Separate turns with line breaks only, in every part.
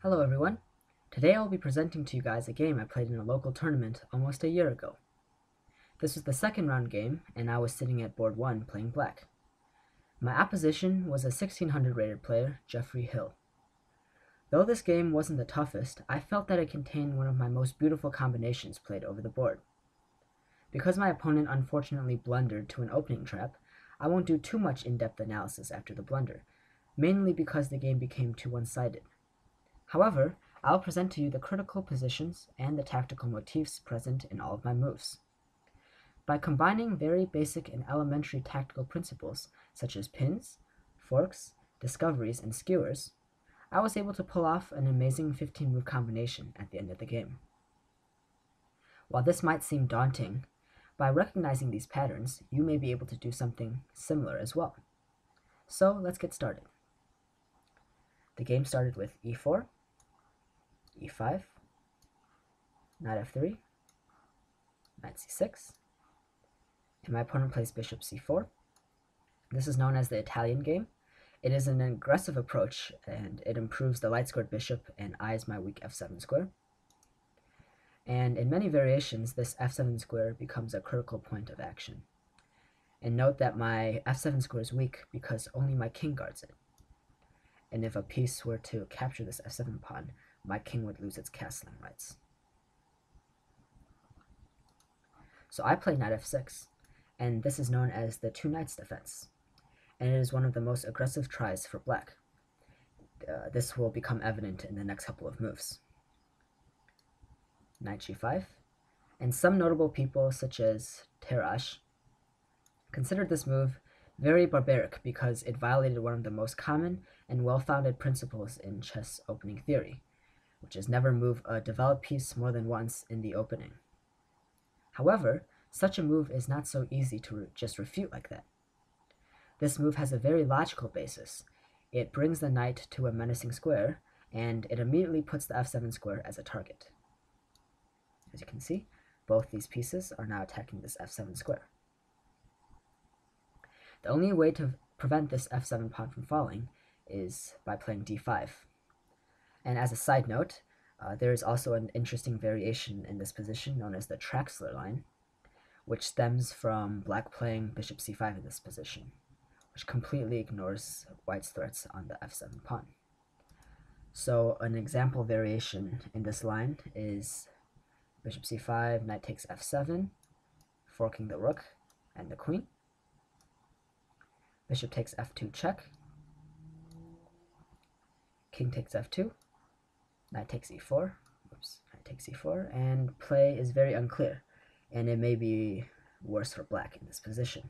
Hello everyone. Today I'll be presenting to you guys a game I played in a local tournament almost a year ago. This was the second round game, and I was sitting at board 1 playing black. My opposition was a 1600 rated player, Jeffrey Hill. Though this game wasn't the toughest, I felt that it contained one of my most beautiful combinations played over the board. Because my opponent unfortunately blundered to an opening trap, I won't do too much in-depth analysis after the blunder, mainly because the game became too one-sided. However, I'll present to you the critical positions and the tactical motifs present in all of my moves. By combining very basic and elementary tactical principles such as pins, forks, discoveries, and skewers, I was able to pull off an amazing 15-move combination at the end of the game. While this might seem daunting, by recognizing these patterns, you may be able to do something similar as well. So let's get started. The game started with e4, e5, knight f3, knight c6, and my opponent plays bishop c4. This is known as the Italian game. It is an aggressive approach, and it improves the light-squared bishop and eyes my weak f7 square. And in many variations, this f7 square becomes a critical point of action. And note that my f7 square is weak because only my king guards it. And if a piece were to capture this f7 pawn, my king would lose its castling rights. So I play knight f6, and this is known as the two knights defense, and it is one of the most aggressive tries for black. This will become evident in the next couple of moves. Knight g5, and some notable people such as Terrash considered this move very barbaric because it violated one of the most common and well-founded principles in chess opening theory, which is never move a developed piece more than once in the opening. However, such a move is not so easy to just refute like that. This move has a very logical basis. It brings the knight to a menacing square, and it immediately puts the f7 square as a target. As you can see, both these pieces are now attacking this f7 square. The only way to prevent this f7 pawn from falling is by playing d5. And as a side note, there is also an interesting variation in this position known as the Traxler line, which stems from black playing bishop c5 in this position, which completely ignores white's threats on the f7 pawn. So an example variation in this line is bishop c5, knight takes f7, forking the rook and the queen. Bishop takes f2 check, king takes f2, knight takes e4, knight takes e4, and play is very unclear, and it may be worse for black in this position.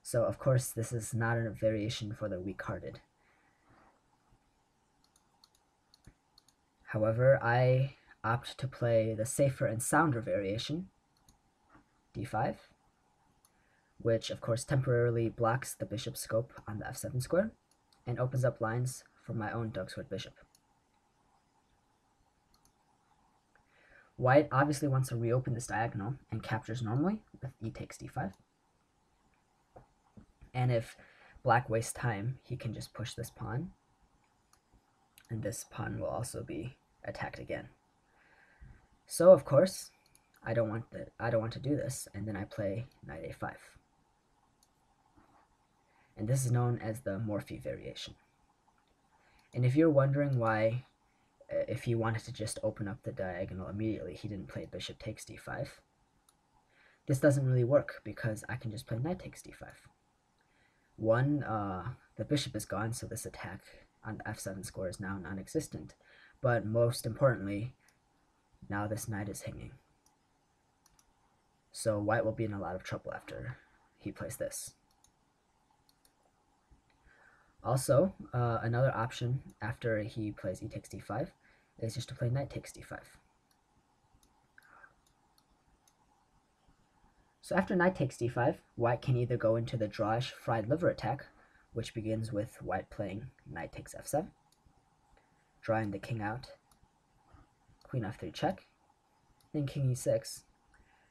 So of course this is not a variation for the weak-hearted. However, I opt to play the safer and sounder variation, d5, which of course temporarily blocks the bishop scope on the f7 square and opens up lines for my own dog-squared bishop. White obviously wants to reopen this diagonal and captures normally with e takes d5. And if black wastes time, he can just push this pawn, and this pawn will also be attacked again. So of course, I don't want to do this, and then I play knight a5. And this is known as the Morphy variation. And if you're wondering why, if he wanted to just open up the diagonal immediately, he didn't play bishop takes d5, this doesn't really work because I can just play knight takes d5. One, the bishop is gone, so this attack on the f7 square is now non-existent. But most importantly, now this knight is hanging. So white will be in a lot of trouble after he plays this. Also, another option after he plays e takes d5 is just to play knight takes d5. So after knight takes d5, white can either go into the drawish fried liver attack, which begins with white playing knight takes f7, drawing the king out, queen f3 check, then king e6,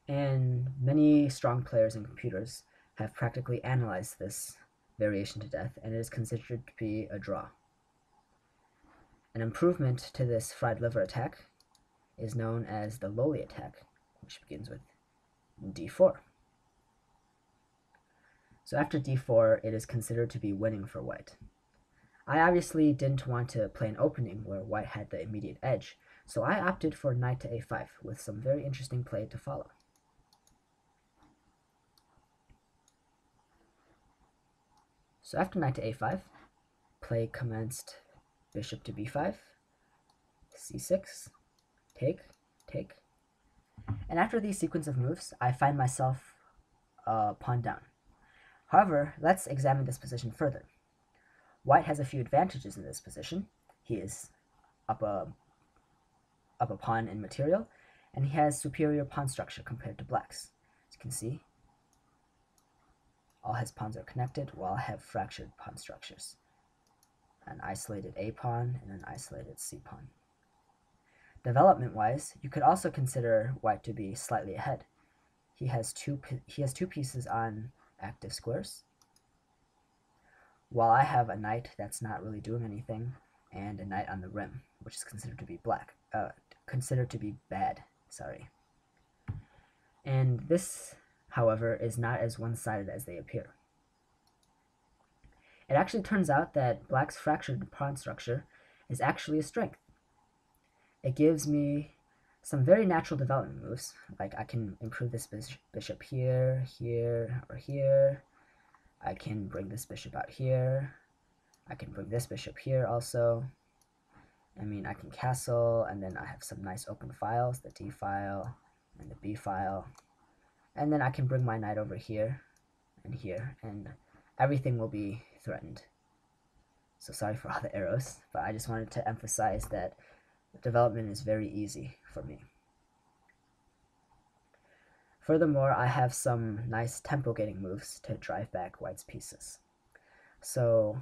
and many strong players and computers have practically analyzed this variation to death, and it is considered to be a draw. An improvement to this fried liver attack is known as the lowly attack, which begins with d4. So after d4, it is considered to be winning for white. I obviously didn't want to play an opening where white had the immediate edge, so I opted for knight to a5 with some very interesting play to follow. So after knight to a5, play commenced bishop to b5, c6, take, take. And after these sequence of moves, I find myself pawn down. However, let's examine this position further. White has a few advantages in this position. He is up a pawn in material, and he has superior pawn structure compared to black's. As you can see, all his pawns are connected, while I have fractured pawn structures. An isolated A pawn and an isolated C pawn. Development-wise, you could also consider white to be slightly ahead. He has two pieces on active squares, while I have a knight that's not really doing anything, and a knight on the rim, which is considered to be bad. Sorry. And this, however, is not as one-sided as they appear. It actually turns out that black's fractured pawn structure is actually a strength. It gives me some very natural development moves, like I can improve this bishop here, here, or here. I can bring this bishop out here. I can bring this bishop here also. I mean, I can castle, and then I have some nice open files, the D file and the B file. And then I can bring my knight over here, and everything will be threatened. So sorry for all the arrows, but I just wanted to emphasize that development is very easy for me. Furthermore, I have some nice tempo gating moves to drive back white's pieces. So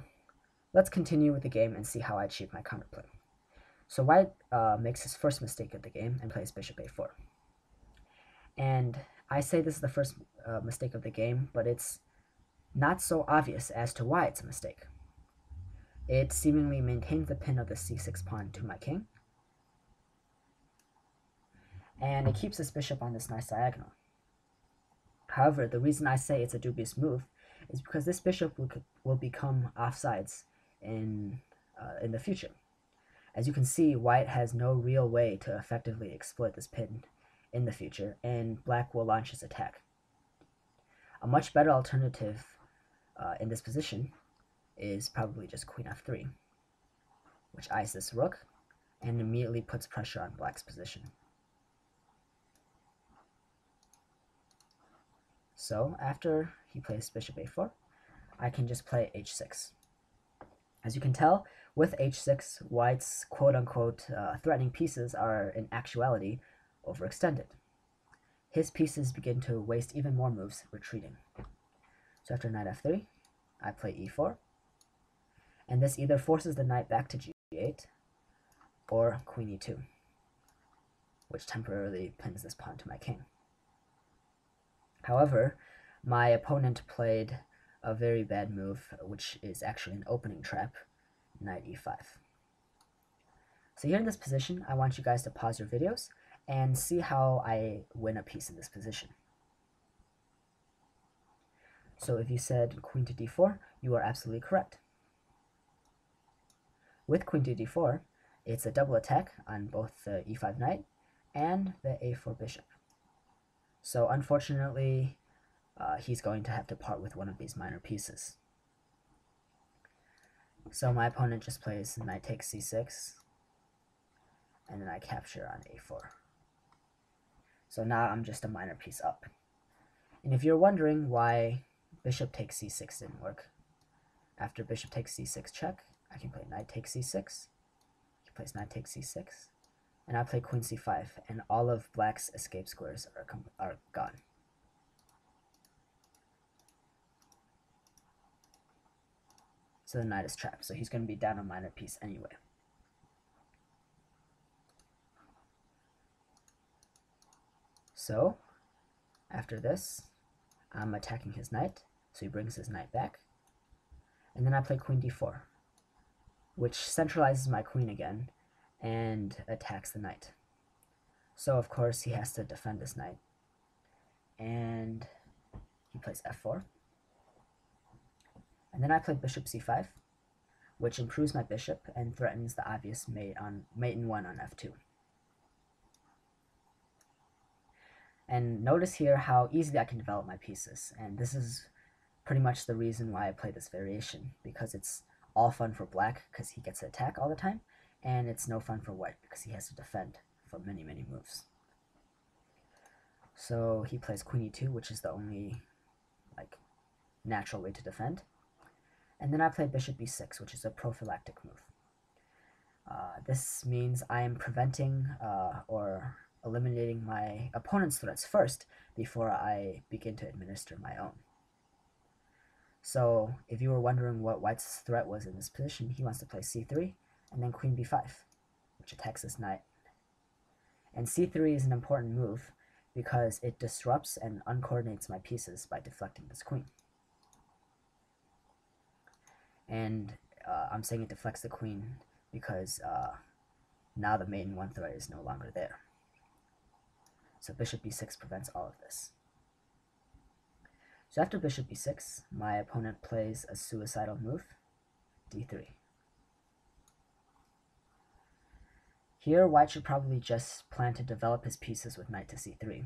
let's continue with the game and see how I achieve my counterplay. So white makes his first mistake of the game and plays bishop a4. And I say this is the first mistake of the game, but it's not so obvious as to why it's a mistake. It seemingly maintains the pin of the c6 pawn to my king, and it keeps this bishop on this nice diagonal. However, the reason I say it's a dubious move is because this bishop will become offsides in the future. As you can see, white has no real way to effectively exploit this pin in the future, and black will launch his attack. A much better alternative in this position is probably just queen f3, which eyes this rook and immediately puts pressure on black's position. So after he plays bishop a4, I can just play h6. As you can tell, with h6, white's quote-unquote threatening pieces are in actuality overextended. His pieces begin to waste even more moves retreating. So after knight f3, I play e4, and this either forces the knight back to g8 or queen e2, which temporarily pins this pawn to my king. However, my opponent played a very bad move, which is actually an opening trap, knight e5. So here in this position, I want you guys to pause your videos and see how I win a piece in this position. So if you said queen to d4, you are absolutely correct. With queen to d4, it's a double attack on both the e5 knight and the a4 bishop. So unfortunately, he's going to have to part with one of these minor pieces. So my opponent just plays knight takes c6, and then I capture on a4. So now I'm just a minor piece up. And if you're wondering why bishop takes c6 didn't work, after bishop takes c6 check, I can play knight takes c6, he plays knight takes c6, and I play queen c5, and all of black's escape squares are gone. So the knight is trapped, so he's going to be down a minor piece anyway. So after this, I'm attacking his knight, so he brings his knight back, and then I play queen d4. which centralizes my queen again and attacks the knight. So of course he has to defend this knight. And he plays f4. And then I play bishop c5, which improves my bishop and threatens the obvious mate in 1 on f2. And notice here how easily I can develop my pieces, and this is pretty much the reason why I play this variation, because it's all fun for black because he gets to attack all the time, and it's no fun for white because he has to defend for many, many moves. So he plays queen e2, which is the only natural way to defend. And then I play bishop b6, which is a prophylactic move. This means I am preventing or eliminating my opponent's threats first before I begin to administer my own. So if you were wondering what white's threat was in this position, he wants to play c3 and then queen b5, which attacks this knight. And c3 is an important move because it disrupts and uncoordinates my pieces by deflecting this queen. And I'm saying it deflects the queen because now the mate in 1 threat is no longer there. So bishop b6 prevents all of this. So after bishop b6, my opponent plays a suicidal move, d3. Here, white should probably just plan to develop his pieces with knight to c3.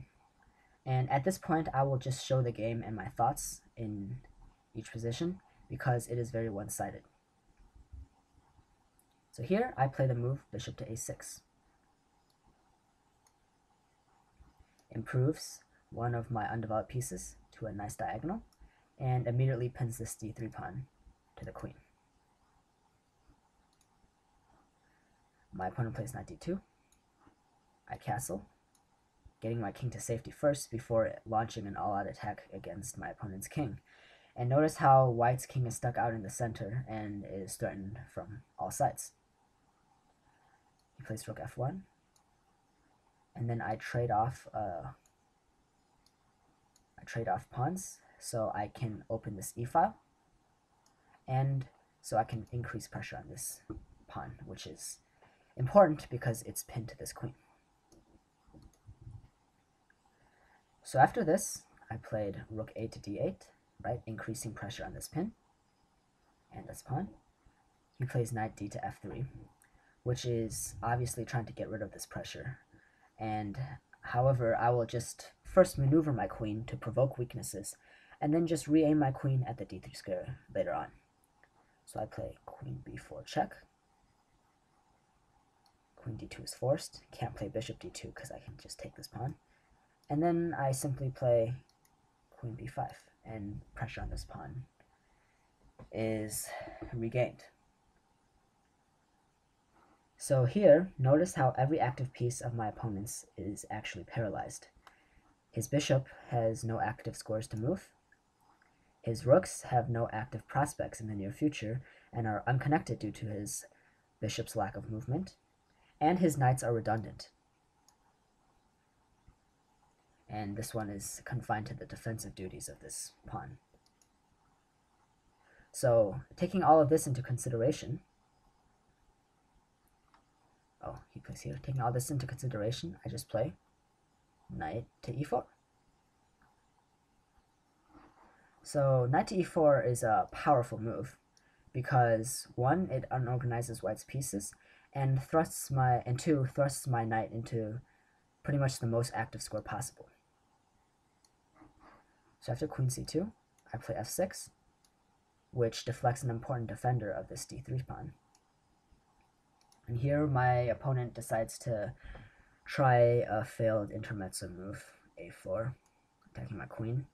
And at this point, I will just show the game and my thoughts in each position because it is very one-sided. So here, I play the move bishop to a6. Improves one of my undeveloped pieces to a nice diagonal, and immediately pins this d3 pawn to the queen. My opponent plays knight d2. I castle, getting my king to safety first before launching an all-out attack against my opponent's king. And notice how white's king is stuck out in the center and is threatened from all sides. He plays rook f1, and then I trade off pawns so I can open this e-file, and so I can increase pressure on this pawn, which is important because it's pinned to this queen. So after this, I played rook a to d8, right, increasing pressure on this pin and this pawn. He plays knight d to f3, which is obviously trying to get rid of this pressure. And however, I will just first maneuver my queen to provoke weaknesses, and then just re-aim my queen at the d3 square later on. So I play queen b4 check. Queen d2 is forced. Can't play bishop d2 because I can just take this pawn. And then I simply play queen b5, and pressure on this pawn is regained. So here, notice how every active piece of my opponent's is actually paralyzed. His bishop has no active scores to move. His rooks have no active prospects in the near future and are unconnected due to his bishop's lack of movement. And his knights are redundant. And this one is confined to the defensive duties of this pawn. So, taking all of this into consideration, he plays here. Taking all this into consideration, I just play knight to e4. So knight to e4 is a powerful move because 1, it unorganizes white's pieces, and two, thrusts my knight into pretty much the most active square possible. So after queen c2, I play f6, which deflects an important defender of this d3 pawn. And here my opponent decides to try a failed intermezzo move, a4, attacking my queen.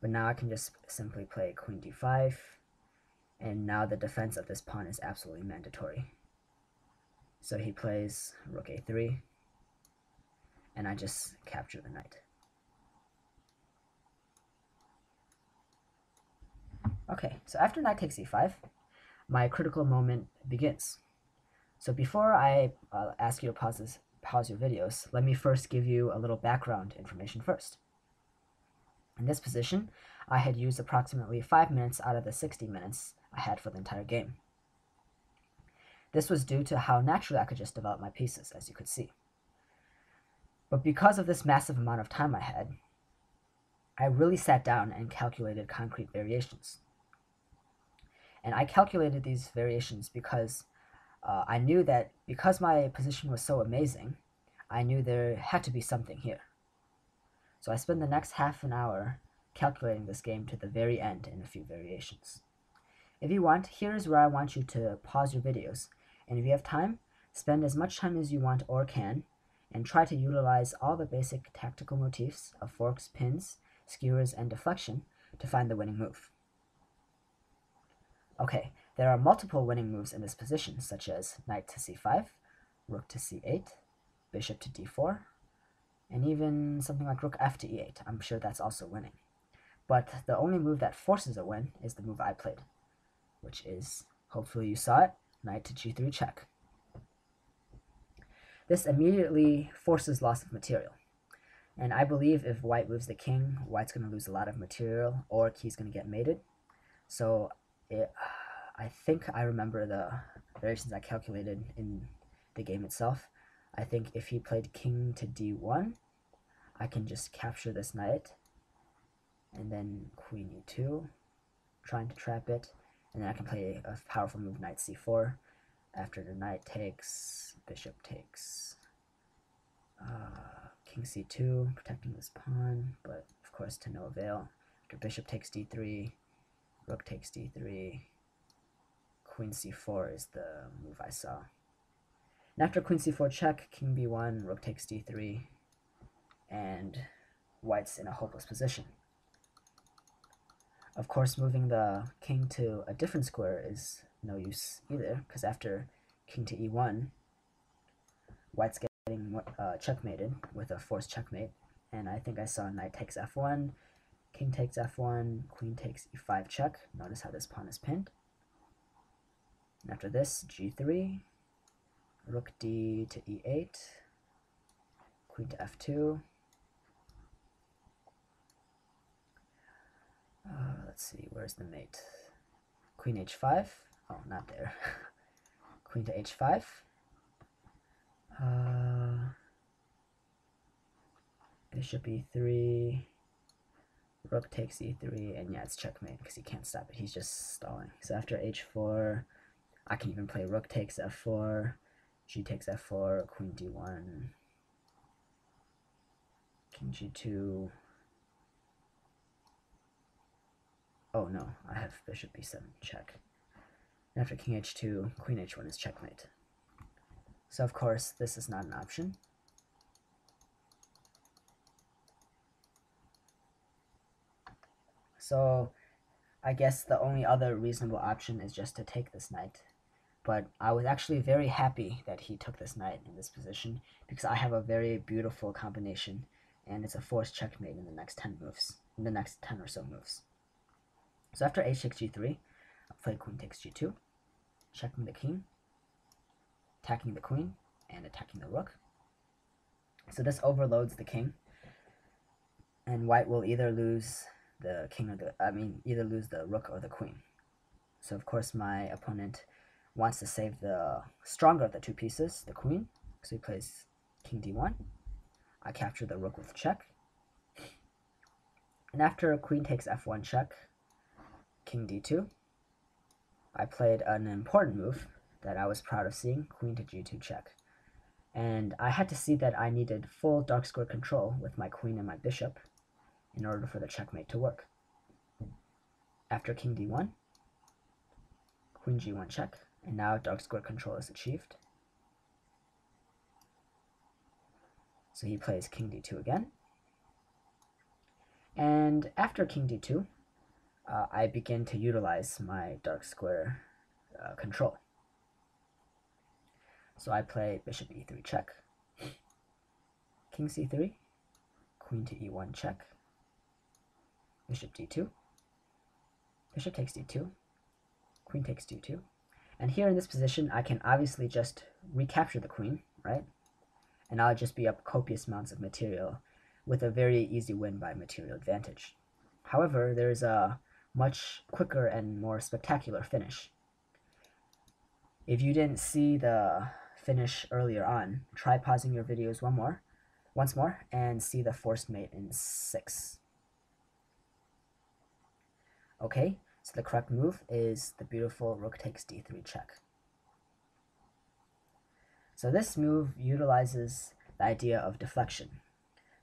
But now I can just simply play queen d5, and now the defense of this pawn is absolutely mandatory. So he plays rook a3, and I just capture the knight. Okay, so after knight takes e5, my critical moment begins. So before I ask you to pause your videos, let me first give you a little background information first. In this position, I had used approximately 5 minutes out of the 60 minutes I had for the entire game. This was due to how naturally I could just develop my pieces, as you could see. But because of this massive amount of time I had, I really sat down and calculated concrete variations. And I calculated these variations because I knew that because my position was so amazing, I knew there had to be something here. So I spent the next half an hour calculating this game to the very end in a few variations. If you want, here's where I want you to pause your videos, and if you have time, spend as much time as you want or can, and try to utilize all the basic tactical motifs of forks, pins, skewers, and deflection to find the winning move. Okay, there are multiple winning moves in this position, such as knight to c5, rook to c8, bishop to d4, and even something like rook f to e8. I'm sure that's also winning. But the only move that forces a win is the move I played, which is, hopefully you saw it, knight to g3 check. This immediately forces loss of material. And I believe if white moves the king, white's going to lose a lot of material, or he's going to get mated. So I think I remember the variations I calculated in the game itself. I think if he played king to d1, I can just capture this knight, and then queen e2, trying to trap it, and then I can play a powerful move, knight c4. After the knight takes, bishop takes, king c2, protecting this pawn, but of course to no avail. After bishop takes d3, rook takes d3, queen c4 is the move I saw. And after queen c4 check, king b1, rook takes d3, and white's in a hopeless position. Of course, moving the king to a different square is no use either, because after king to e1, white's getting checkmated with a forced checkmate, and I think I saw knight takes f1, king takes f1, queen takes e5 check. Notice how this pawn is pinned. And after this, g3, rook d to e8, queen to f2. Let's see, where's the mate? Queen h5. Oh, not there. Queen to h5. Bishop e3. Rook takes e3, and yeah, it's checkmate because he can't stop it. He's just stalling. So after h4, I can even play rook takes f4, g takes f4, queen d1, king g2. Oh no, I have bishop b7 check. And after king h2, queen h1 is checkmate. So of course, this is not an option. So I guess the only other reasonable option is just to take this knight. But I was actually very happy that he took this knight in this position, because I have a very beautiful combination, and it's a forced checkmate in the next 10 moves, in the next 10 or so moves. So after h takes g3, I'll play queen takes g2, checking the king, attacking the queen, and attacking the rook. So this overloads the king, and white will either lose the king or either lose the rook or the queen. So of course my opponent wants to save the stronger of the two pieces, the queen, so he plays king d1. I capture the rook with check. And after queen takes f1 check, king d2, I played an important move that I was proud of seeing, queen to g2 check. And I had to see that I needed full dark square control with my queen and my bishop in order for the checkmate to work. After king d1, queen g1 check, and now dark square control is achieved. So he plays king d2 again. And after king d2, I begin to utilize my dark square control. So I play bishop e3 check, king c3, queen to e1 check, bishop d2, bishop takes d2, queen takes d2. And here in this position, I can obviously just recapture the queen, right? And I'll just be up copious amounts of material with a very easy win by material advantage. However, there's a much quicker and more spectacular finish. If you didn't see the finish earlier on, try pausing your videos once more, and see the forced mate in 6. Okay, so the correct move is the beautiful rook takes d3 check. So this move utilizes the idea of deflection.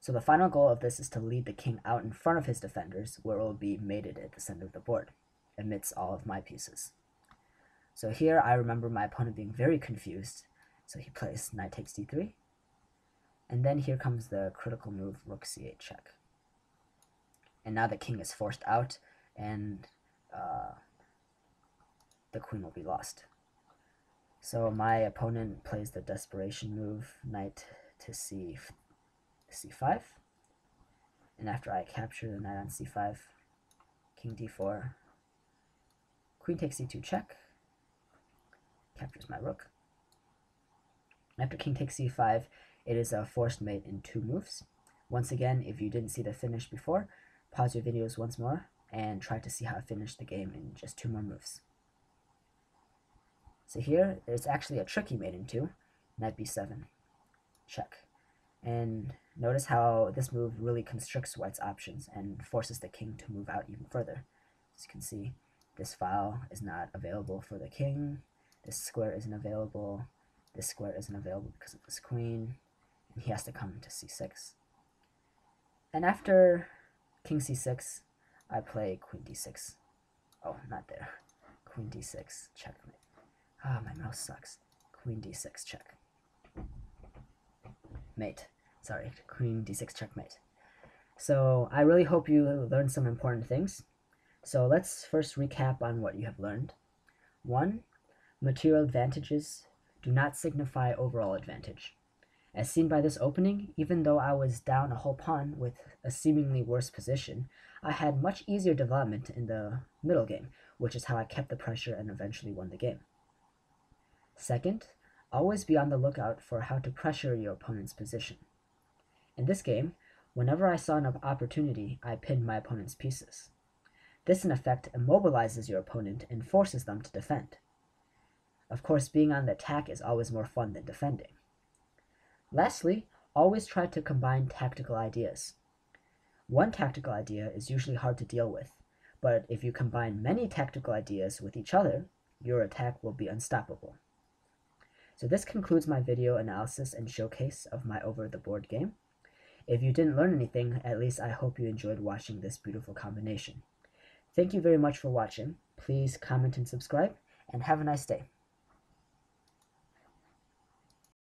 So the final goal of this is to lead the king out in front of his defenders, where it will be mated at the center of the board, amidst all of my pieces. So here I remember my opponent being very confused, so he plays knight takes d3, and then here comes the critical move, rook c8 check. And now the king is forced out, and the queen will be lost. So my opponent plays the desperation move, knight to c5, and after I capture the knight on c5, king d4, queen takes c2 check, captures my rook. After king takes c5, it is a forced mate in 2 moves. Once again, if you didn't see the finish before, pause your videos once more and try to see how I finish the game in just 2 more moves. So here, it's actually a tricky mate in 2, knight b7, check. And notice how this move really constricts white's options and forces the king to move out even further. As you can see, this file is not available for the king, this square isn't available, this square isn't available because of this queen, and he has to come to c6. And after king c6, I play queen d6. Oh, not there. Queen d6, checkmate. Ah, my mouse sucks. Queen d6 check. Mate. Sorry, queen d6 checkmate. So I really hope you learned some important things. So let's first recap on what you have learned. 1. Material advantages do not signify overall advantage. As seen by this opening, even though I was down a whole pawn with a seemingly worse position, I had much easier development in the middle game, which is how I kept the pressure and eventually won the game. 2nd, always be on the lookout for how to pressure your opponent's position. In this game, whenever I saw an opportunity, I pinned my opponent's pieces. This in effect immobilizes your opponent and forces them to defend. Of course, being on the attack is always more fun than defending. Lastly, always try to combine tactical ideas. One tactical idea is usually hard to deal with, but if you combine many tactical ideas with each other, your attack will be unstoppable. So this concludes my video analysis and showcase of my over-the-board game. If you didn't learn anything, at least I hope you enjoyed watching this beautiful combination. Thank you very much for watching. Please comment and subscribe, and have a nice day.